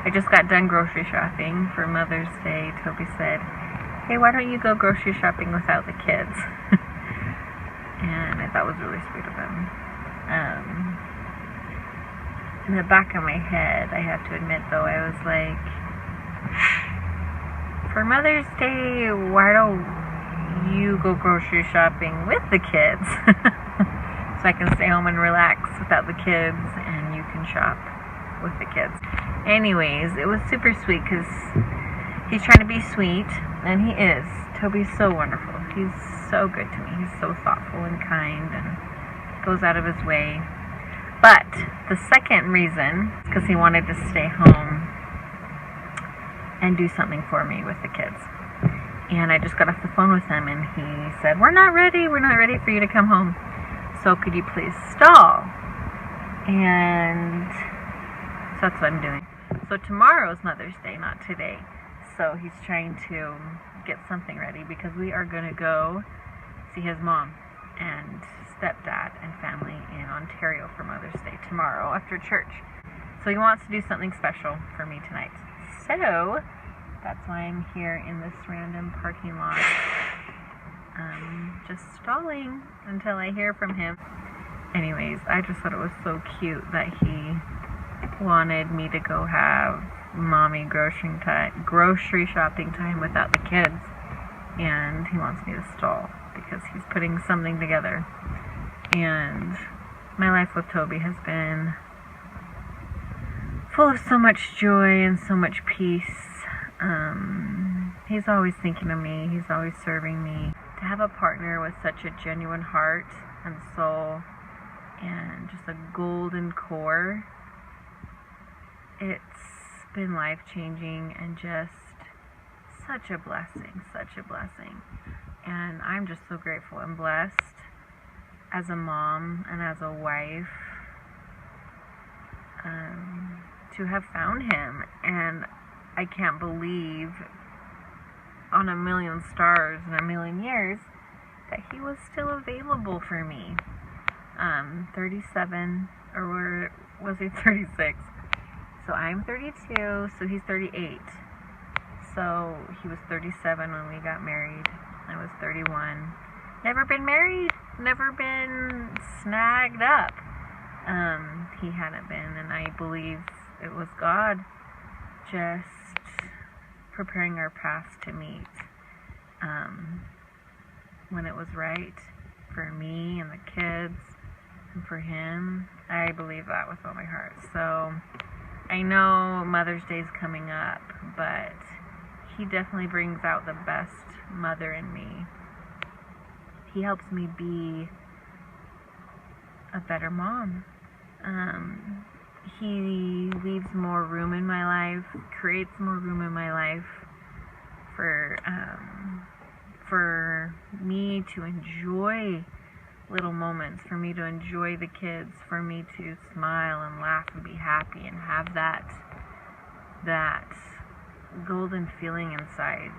I just got done grocery shopping for Mother's Day. Toby said, hey, why don't you go grocery shopping without the kids? And I thought it was really sweet of him. In the back of my head, I have to admit though, I was like, for Mother's Day, why don't you go grocery shopping with the kids? So I can stay home and relax without the kids, and you can shop with the kids. Anyways, it was super sweet because he's trying to be sweet, and he is. Toby's so wonderful. He's so good to me. He's so thoughtful and kind and goes out of his way. But the second reason is because he wanted to stay home and do something for me with the kids. And I just got off the phone with him, and he said, we're not ready for you to come home. So could you please stall? And so that's what I'm doing. So tomorrow's Mother's Day, not today. So he's trying to get something ready because we are going to go see his mom and stepdad and family in Ontario for Mother's Day tomorrow after church. So he wants to do something special for me tonight. So that's why I'm here in this random parking lot, just stalling until I hear from him. Anyways, I just thought it was so cute that he wanted me to go have mommy grocery shopping time without the kids, and he wants me to stall because he's putting something together. And my life with Toby has been full of so much joy and so much peace. He's always thinking of me. He's always serving me. To have a partner with such a genuine heart and soul and just a golden core, it's been life-changing and just such a blessing, and I'm just so grateful and blessed as a mom and as a wife to have found him. And I can't believe on a million stars and a million years that he was still available for me. 37, or was he 36? So I'm 32, so he's 38. So he was 37 when we got married. I was 31. Never been married, never been snagged up. He hadn't been, and I believe it was God just preparing our paths to meet when it was right for me and the kids and for him. I believe that with all my heart. So I know Mother's Day is coming up, but he definitely brings out the best mother in me. He helps me be a better mom. He leaves more room in my life, creates more room in my life for me to enjoy little moments, for me to enjoy the kids, for me to smile and laugh and be happy and have that golden feeling inside.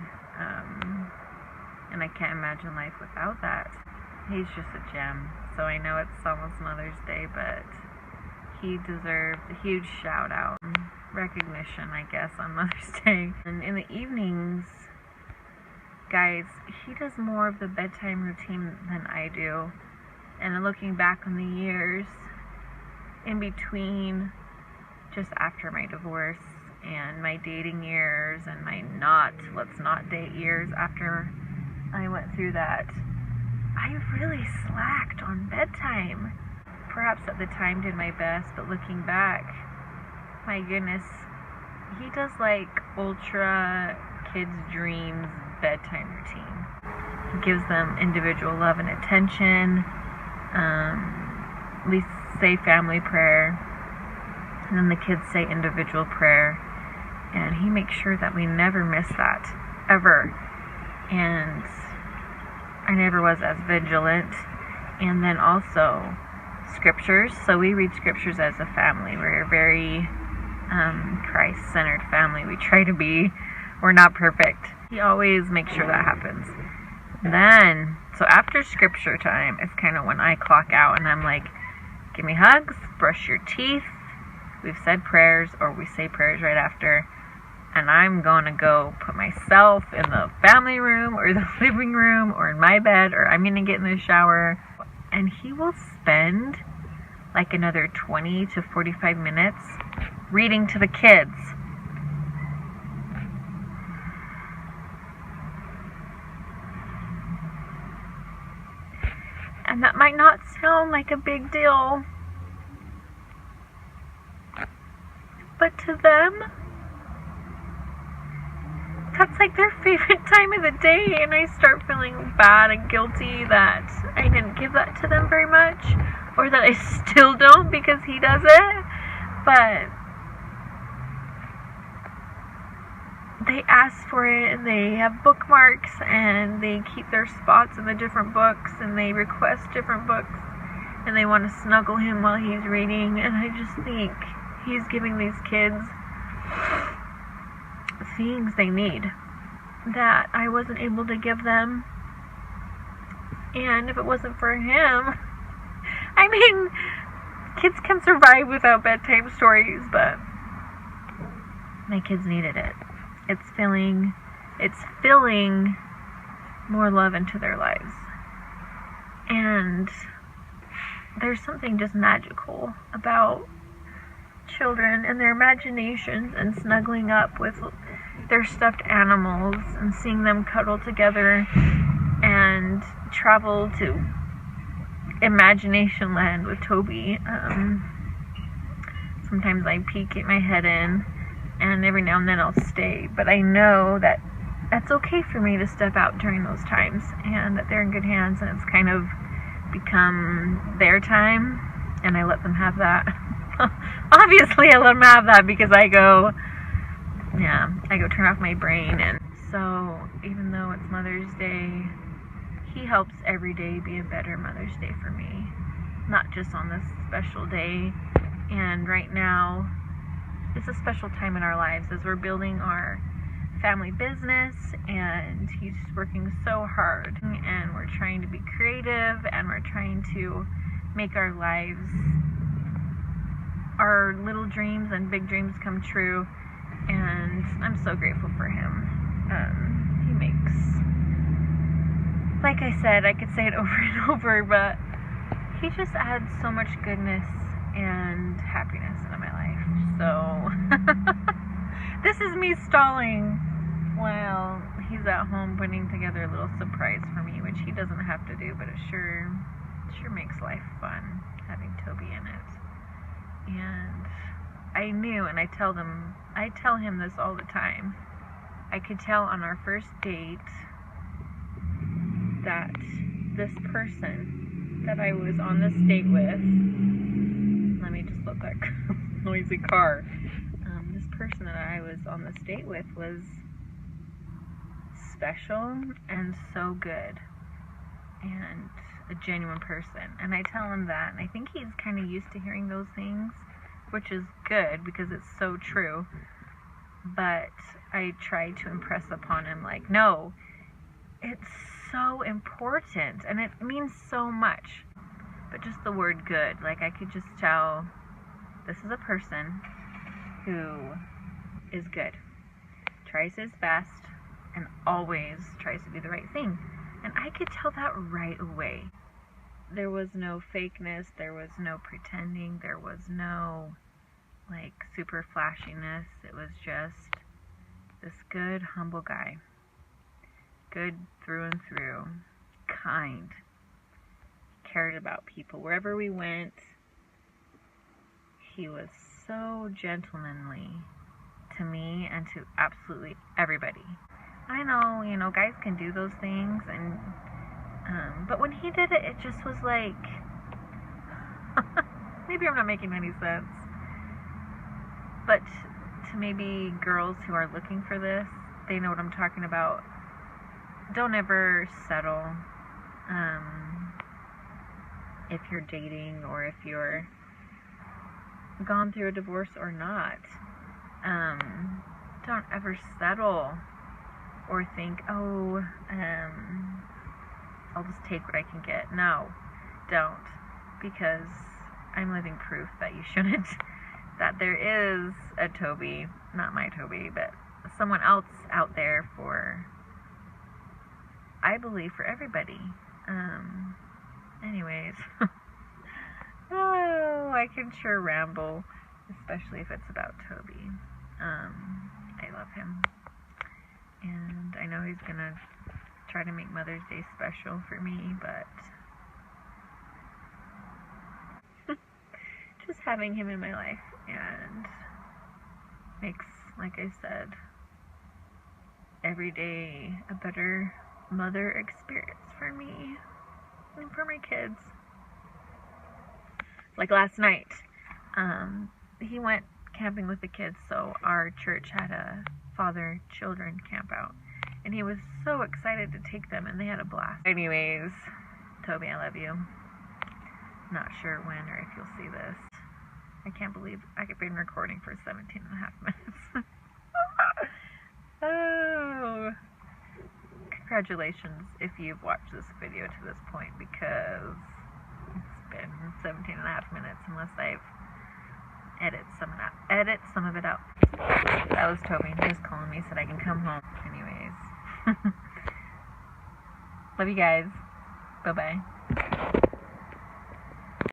And I can't imagine life without that. He's just a gem. So I know it's almost Mother's Day, but he deserves a huge shout out, recognition, I guess, on Mother's Day. And in the evenings, guys, he does more of the bedtime routine than I do. And looking back on the years in between, just after my divorce and my dating years and my let's not date years after I went through that, I really slacked on bedtime. Perhaps at the time did my best, but looking back, my goodness, he does like ultra kids' dreams bedtime routine. He gives them individual love and attention. We say family prayer, and then the kids say individual prayer, and he makes sure that we never miss that, ever. And I never was as vigilant. And then also scriptures. So we read scriptures as a family. We're a very Christ-centered family. We try to be. We're not perfect. He always makes sure that happens. Then, so after scripture time, it's kind of when I clock out and I'm like, give me hugs, brush your teeth, we've said prayers or we say prayers right after, and I'm going to go put myself in the family room or the living room or in my bed, or I'm going to get in the shower, and he will spend like another 20 to 45 minutes reading to the kids. And that might not sound like a big deal, but to them, that's like their favorite time of the day, and I start feeling bad and guilty that I didn't give that to them very much, or that I still don't because he does it. But they ask for it, and they have bookmarks, and they keep their spots in the different books, and they request different books, and they want to snuggle him while he's reading. And I just think he's giving these kids things they need that I wasn't able to give them. And if it wasn't for him, I mean, kids can survive without bedtime stories, but my kids needed it. It's filling more love into their lives. And there's something just magical about children and their imaginations and snuggling up with their stuffed animals and seeing them cuddle together and travel to imagination land with Toby. Sometimes I peek my head in, and every now and then I'll stay, but I know that that's okay for me to step out during those times, and that they're in good hands, and it's kind of become their time, and I let them have that. Obviously I let them have that because I go turn off my brain. And so even though it's Mother's Day, he helps every day be a better Mother's Day for me, not just on this special day. And right now it's a special time in our lives as we're building our family business, and he's working so hard, and we're trying to be creative, and we're trying to make our lives, our little dreams and big dreams come true. And I'm so grateful for him. He makes, like I said, I could say it over and over, but he just adds so much goodness and happiness into my life. So this is me stalling while he's at home putting together a little surprise for me, which he doesn't have to do, but it sure makes life fun having Toby in it. And I knew, and I tell him this all the time, I could tell on our first date that this person that I was on this date with, let me just let that noisy car, this person that I was on this date with was special and so good and a genuine person. And I tell him that, and I think he's kind of used to hearing those things, which is good because it's so true. But I try to impress upon him, like, no, it's so important and it means so much. But just the word good, like, I could just tell this is a person who is good, tries his best, and always tries to do the right thing. And I could tell that right away. There was no fakeness, there was no pretending, there was no like super flashiness. It was just this good, humble guy. Good through and through. Kind. Cared about people. Wherever we went, he was so gentlemanly to me and to absolutely everybody. I know, guys can do those things, and but when he did it, it just was like, maybe I'm not making any sense, but to maybe girls who are looking for this, they know what I'm talking about. Don't ever settle if you're dating, or if you're gone through a divorce or not. Don't ever settle or think, oh, I'll just take what I can get. No, don't, because I'm living proof that you shouldn't. that there is a Toby, not my Toby, but someone else out there for, I believe, for everybody. Anyways. Oh, I can sure ramble, especially if it's about Toby. I love him. And I know he's gonna try to make Mother's Day special for me, but just having him in my life and makes, like I said, every day a better mother experience for me and for my kids. Like last night, he went camping with the kids, so our church had a father-children camp out, and he was so excited to take them, and they had a blast. Anyways, Toby, I love you. Not sure when or if you'll see this. I can't believe I've been recording for 17 and a half minutes. Oh, congratulations if you've watched this video to this point, because it's been 17 and a half minutes, unless I've edit some of it out. That was Toby. He was calling me, said I can come home. Anyways. Love you guys. Bye-bye.